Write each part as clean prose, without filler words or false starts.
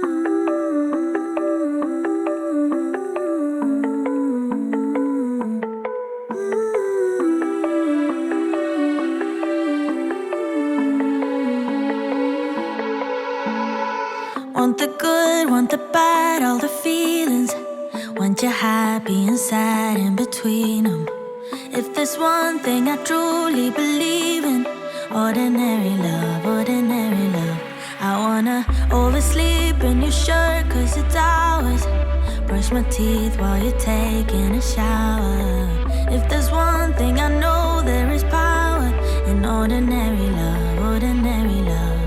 Want the good, want the bad, all the feelings. Want you happy and sad in between them. If there's one thing I truly believe in, ordinary love, ordinary love. I wanna oversleep in your shirt 'cause it's ours. Brush my teeth while you're taking a shower. If there's one thing I know, there is power in ordinary love, ordinary love.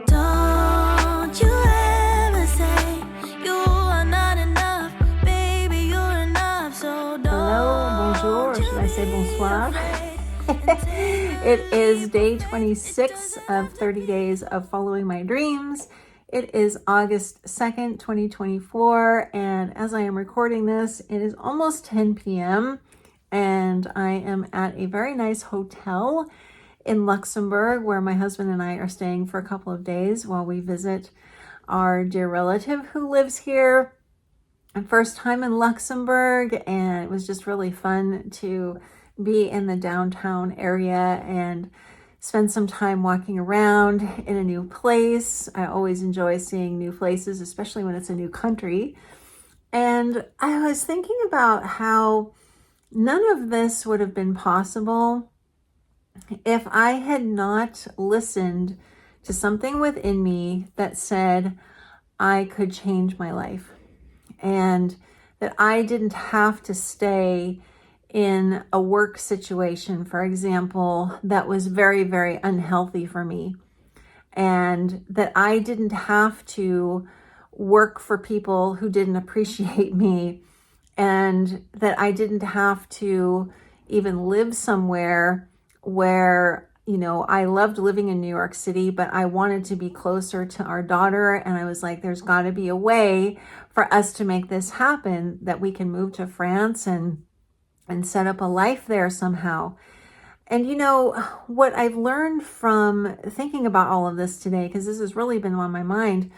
Don't you ever say you are not enough, baby, you're enough, so don't. Hello, bonjour, should I say bonsoir? It is day 26 of 30 days of following my dreams. It is August 2nd, 2024, and as I am recording this, it is almost 10 p.m. and I am at a very nice hotel in Luxembourg where my husband and I are staying for a couple of days while we visit our dear relative who lives here. First time in Luxembourg, and it was just really fun to be in the downtown area and spend some time walking around in a new place. I always enjoy seeing new places, especially when it's a new country. And I was thinking about how none of this would have been possible if I had not listened to something within me that said I could change my life and that I didn't have to stay in a work situation, for example, that was very, very unhealthy for me, and that I didn't have to work for people who didn't appreciate me, and that I didn't have to even live somewhere where, you know, I loved living in New York City, but I wanted to be closer to our daughter. And I was like, there's got to be a way for us to make this happen, that we can move to France and set up a life there somehow. And you know, what I've learned from thinking about all of this today, because this has really been on my mind,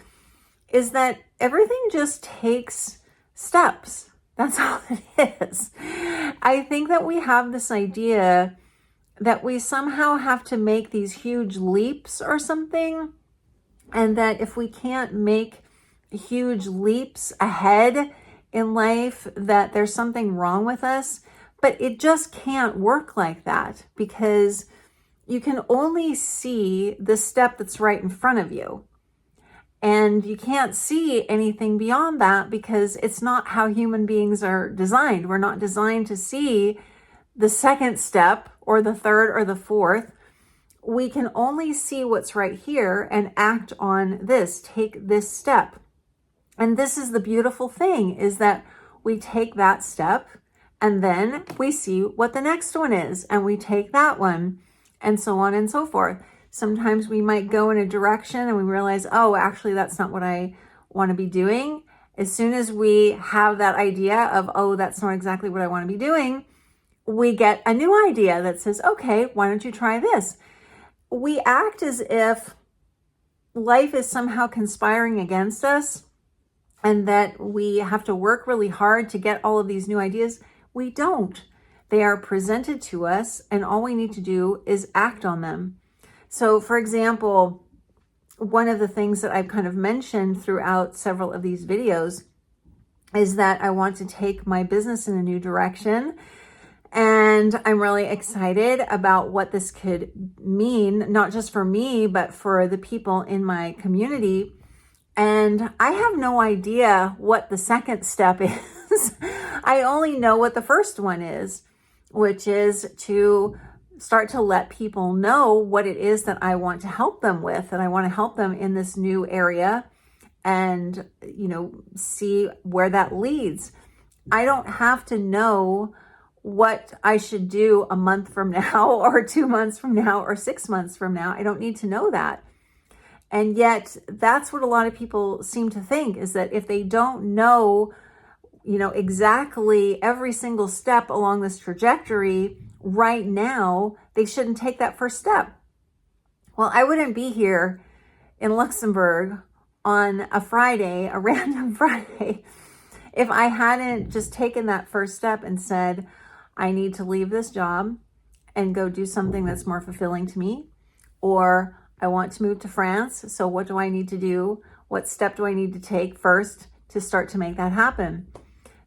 is that everything just takes steps. That's all it is. I think that we have this idea that we somehow have to make these huge leaps or something, and that if we can't make huge leaps ahead in life, that there's something wrong with us. But it just can't work like that, because you can only see the step that's right in front of you. And you can't see anything beyond that, because it's not how human beings are designed. We're not designed to see the second step or the third or the fourth. We can only see what's right here and act on this, take this step. And this is the beautiful thing, is that we take that step and then we see what the next one is, and we take that one, and so on and so forth. Sometimes we might go in a direction and we realize, oh, actually, that's not what I want to be doing. As soon as we have that idea of, oh, that's not exactly what I want to be doing, we get a new idea that says, okay, why don't you try this? We act as if life is somehow conspiring against us and that we have to work really hard to get all of these new ideas. We don't. They are presented to us, and all we need to do is act on them. So, for example, one of the things that I've kind of mentioned throughout several of these videos is that I want to take my business in a new direction. And I'm really excited about what this could mean, not just for me, but for the people in my community. And I have no idea what the second step is. I only know what the first one is, which is to start to let people know what it is that I want to help them with. And I want to help them in this new area and, you know, see where that leads. I don't have to know what I should do a month from now or 2 months from now or 6 months from now. I don't need to know that. And yet that's what a lot of people seem to think, is that if they don't know, you know, exactly every single step along this trajectory right now, they shouldn't take that first step. Well, I wouldn't be here in Luxembourg on a Friday, a random Friday, if I hadn't just taken that first step and said, I need to leave this job and go do something that's more fulfilling to me, or I want to move to France. So what do I need to do? What step do I need to take first to start to make that happen?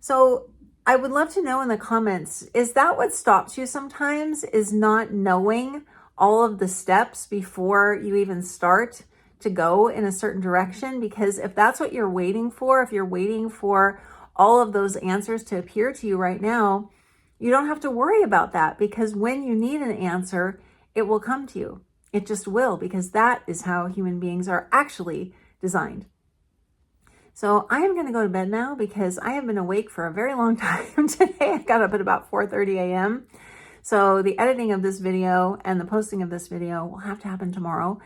So I would love to know in the comments, is that what stops you sometimes, is not knowing all of the steps before you even start to go in a certain direction? Because if that's what you're waiting for, if you're waiting for all of those answers to appear to you right now, you don't have to worry about that, because when you need an answer, it will come to you. It just will, because that is how human beings are actually designed. So I am going to go to bed now because I have been awake for a very long time today. I got up at about 4:30 a.m. So the editing of this video and the posting of this video will have to happen tomorrow.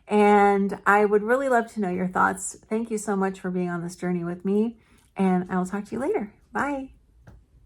And I would really love to know your thoughts. Thank you so much for being on this journey with me. And I will talk to you later. Bye.